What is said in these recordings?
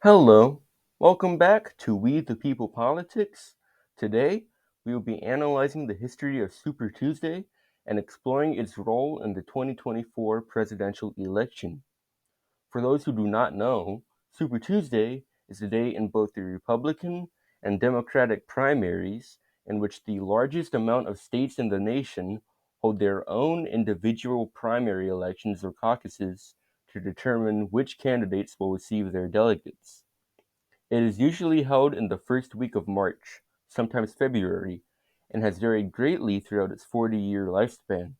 Hello, welcome back to We the People Politics. Today, we will be analyzing the history of Super Tuesday and exploring its role in the 2024 presidential election. For those who do not know, Super Tuesday is a day in both the Republican and Democratic primaries in which the largest amount of states in the nation hold their own individual primary elections or caucuses to determine which candidates will receive their delegates. It is usually held in the first week of March, sometimes February, and has varied greatly throughout its 40-year lifespan.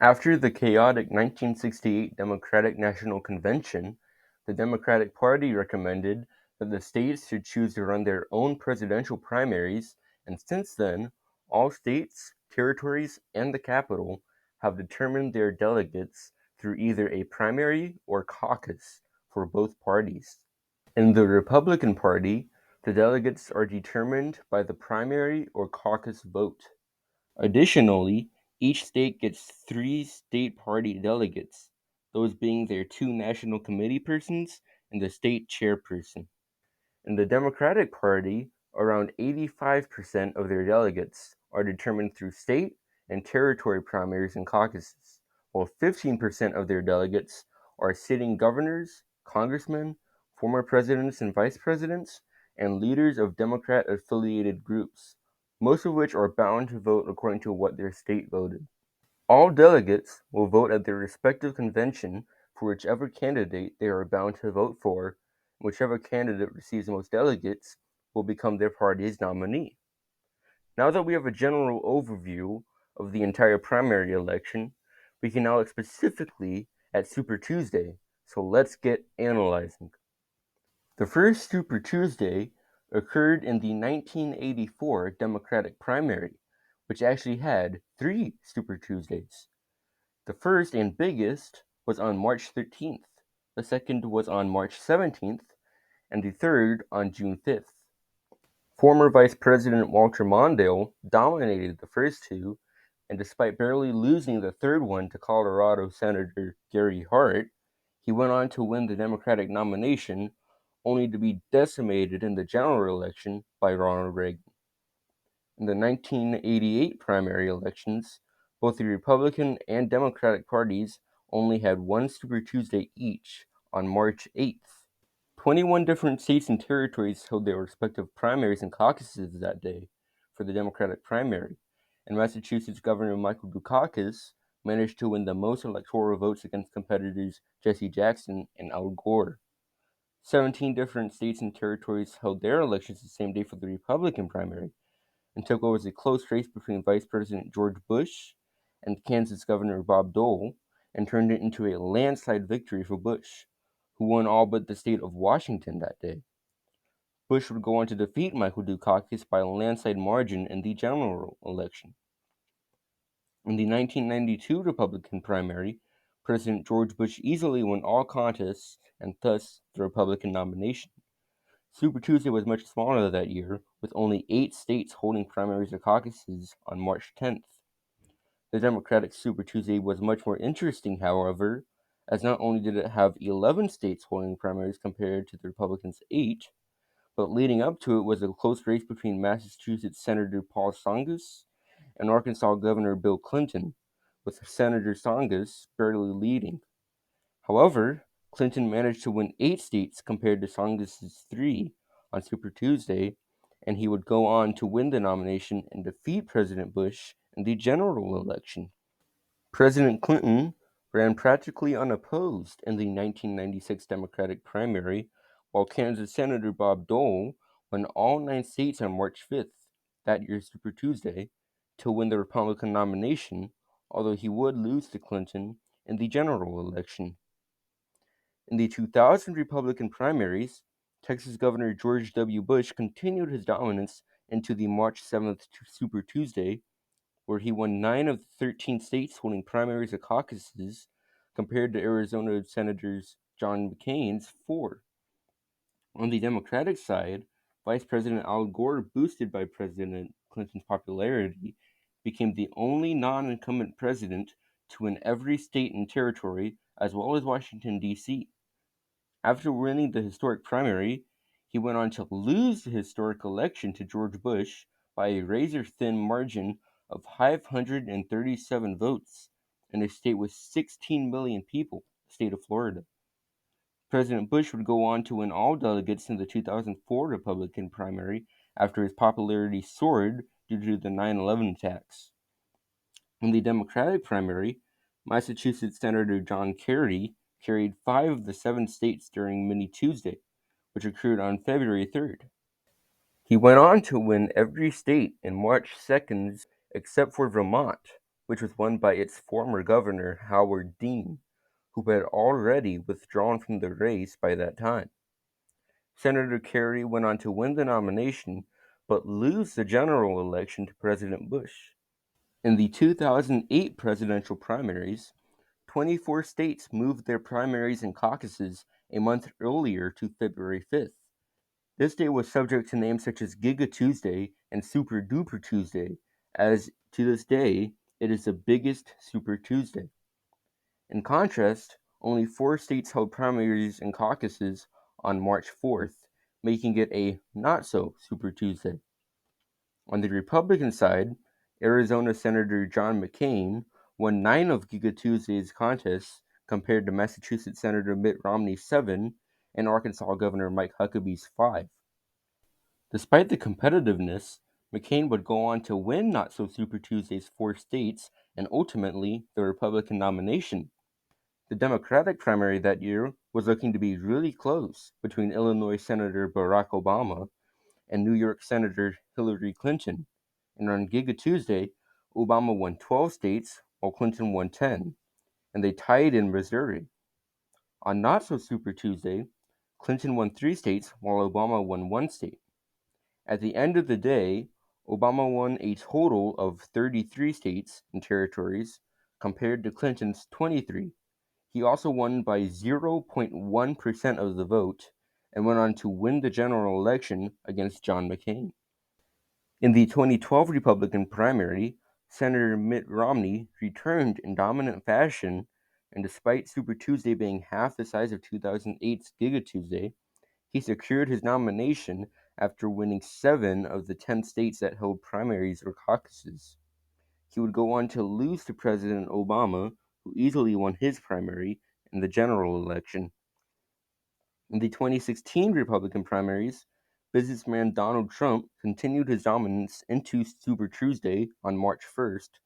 After the chaotic 1968 Democratic National Convention, the Democratic Party recommended that the states should choose to run their own presidential primaries, and since then, all states, territories, and the capital have determined their delegates through either a primary or caucus for both parties. In the Republican Party, the delegates are determined by the primary or caucus vote. Additionally, each state gets three state party delegates, those being their two national committee persons and the state chairperson. In the Democratic Party, around 85% of their delegates are determined through state and territory primaries and caucuses, while 15% of their delegates are sitting governors, congressmen, former presidents and vice presidents, and leaders of Democrat affiliated groups, most of which are bound to vote according to what their state voted. All delegates will vote at their respective convention for whichever candidate they are bound to vote for, and whichever candidate receives the most delegates will become their party's nominee. Now that we have a general overview of the entire primary election, we can now look specifically at Super Tuesday, so let's get analyzing. The first Super Tuesday occurred in the 1984 Democratic primary, which actually had three Super Tuesdays. The first and biggest was on March 13th, the second was on March 17th, and the third on June 5th. Former Vice President Walter Mondale dominated the first two, and despite barely losing the third one to Colorado Senator Gary Hart, he went on to win the Democratic nomination, only to be decimated in the general election by Ronald Reagan. In the 1988 primary elections, both the Republican and Democratic parties only had one Super Tuesday each on March 8th. 21 different states and territories held their respective primaries and caucuses that day for the Democratic primary, and Massachusetts Governor Michael Dukakis managed to win the most electoral votes against competitors Jesse Jackson and Al Gore. 17 different states and territories held their elections the same day for the Republican primary, and took over a close race between Vice President George Bush and Kansas Governor Bob Dole, and turned it into a landslide victory for Bush, who won all but the state of Washington that day. Bush would go on to defeat Michael Dukakis by a landslide margin in the general election. In the 1992 Republican primary, President George Bush easily won all contests and thus the Republican nomination. Super Tuesday was much smaller that year, with only 8 states holding primaries or caucuses on March 10th. The Democratic Super Tuesday was much more interesting, however, as not only did it have 11 states holding primaries compared to the Republicans' 8, but leading up to it was a close race between Massachusetts Senator Paul Tsongas and Arkansas Governor Bill Clinton, with Senator Tsongas barely leading. However, Clinton managed to win 8 states compared to Tsongas' 3 on Super Tuesday, and he would go on to win the nomination and defeat President Bush in the general election. President Clinton ran practically unopposed in the 1996 Democratic primary, while Kansas Senator Bob Dole won all 9 states on March 5th, that year's Super Tuesday, to win the Republican nomination, although he would lose to Clinton in the general election. In the 2000 Republican primaries, Texas Governor George W. Bush continued his dominance into the March 7th Super Tuesday, where he won 9 of the 13 states holding primaries or caucuses, compared to Arizona Senators John McCain's 4. On the Democratic side, Vice President Al Gore, boosted by President Clinton's popularity, became the only non incumbent president to win every state and territory, as well as Washington, D.C. After winning the historic primary, he went on to lose the historic election to George Bush by a razor-thin margin of 537 votes in a state with 16 million people, the state of Florida. President Bush would go on to win all delegates in the 2004 Republican primary after his popularity soared due to the 9/11 attacks. In the Democratic primary, Massachusetts Senator John Kerry carried 5 of the 7 states during Mini Tuesday, which occurred on February 3rd. He went on to win every state in March 2nd's except for Vermont, which was won by its former governor, Howard Dean, who had already withdrawn from the race by that time. Senator Kerry went on to win the nomination, but lose the general election to President Bush. In the 2008 presidential primaries, 24 states moved their primaries and caucuses a month earlier to February 5th. This day was subject to names such as Giga Tuesday and Super Duper Tuesday, as to this day, it is the biggest Super Tuesday. In contrast, only 4 states held primaries and caucuses on March 4th, making it a not-so-Super Tuesday. On the Republican side, Arizona Senator John McCain won 9 of Giga Tuesday's contests compared to Massachusetts Senator Mitt Romney's 7 and Arkansas Governor Mike Huckabee's 5. Despite the competitiveness, McCain would go on to win Not So Super Tuesday's 4 states and ultimately the Republican nomination. The Democratic primary that year was looking to be really close between Illinois Senator Barack Obama and New York Senator Hillary Clinton. And on Giga Tuesday, Obama won 12 states while Clinton won 10, and they tied in Missouri. On Not So Super Tuesday, Clinton won 3 states while Obama won 1 state. At the end of the day, Obama won a total of 33 states and territories compared to Clinton's 23. He also won by 0.1% of the vote and went on to win the general election against John McCain. In the 2012 Republican primary, Senator Mitt Romney returned in dominant fashion, and despite Super Tuesday being half the size of 2008's Giga Tuesday, he secured his nomination after winning 7 of the 10 states that held primaries or caucuses. He would go on to lose to President Obama, who easily won his primary in the general election. In the 2016 Republican primaries, businessman Donald Trump continued his dominance into Super Tuesday on March 1st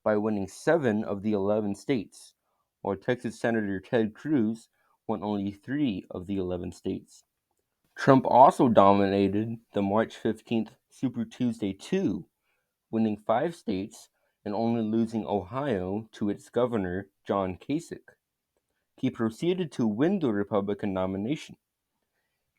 by winning 7 of the 11 states, while Texas Senator Ted Cruz won only 3 of the 11 states. Trump also dominated the March 15th Super Tuesday too, winning 5 states and only losing Ohio to its governor, John Kasich. He proceeded to win the Republican nomination.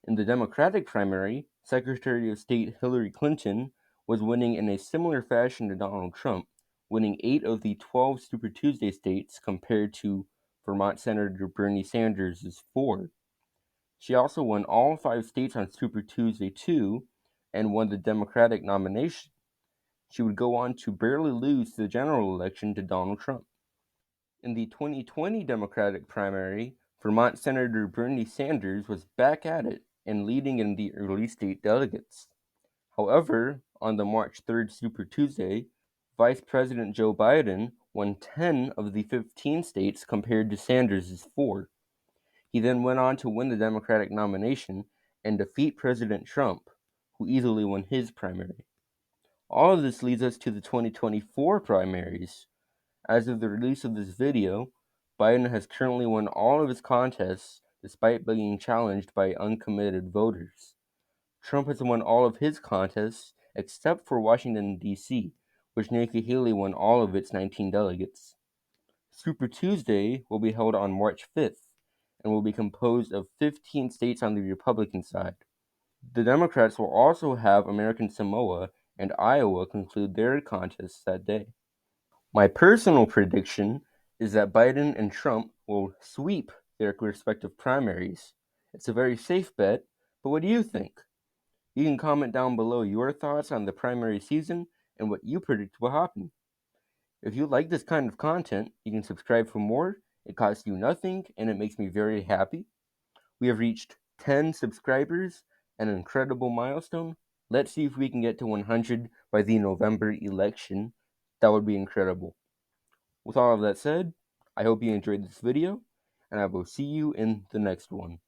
In the Democratic primary, Secretary of State Hillary Clinton was winning in a similar fashion to Donald Trump, winning 8 of the 12 Super Tuesday states compared to Vermont Senator Bernie Sanders' 4. She also won all 5 states on Super Tuesday too and won the Democratic nomination. She would go on to barely lose the general election to Donald Trump. In the 2020 Democratic primary, Vermont Senator Bernie Sanders was back at it and leading in the early state delegates. However, on the March 3rd Super Tuesday, Vice President Joe Biden won 10 of the 15 states compared to Sanders' 4. He then went on to win the Democratic nomination and defeat President Trump, who easily won his primary. All of this leads us to the 2024 primaries. As of the release of this video, Biden has currently won all of his contests despite being challenged by uncommitted voters. Trump has won all of his contests except for Washington, D.C., which Nikki Haley won all of its 19 delegates. Super Tuesday will be held on March 5th and will be composed of 15 states on the Republican side. The Democrats will also have American Samoa and Iowa conclude their contests that day. My personal prediction is that Biden and Trump will sweep their respective primaries. It's a very safe bet, but what do you think? You can comment down below your thoughts on the primary season and what you predict will happen. If you like this kind of content, you can subscribe for more. It costs you nothing and it makes me very happy. We have reached 10 subscribers, an incredible milestone. Let's see if we can get to 100 by the November election. That would be incredible. With all of that said, I hope you enjoyed this video, and I will see you in the next one.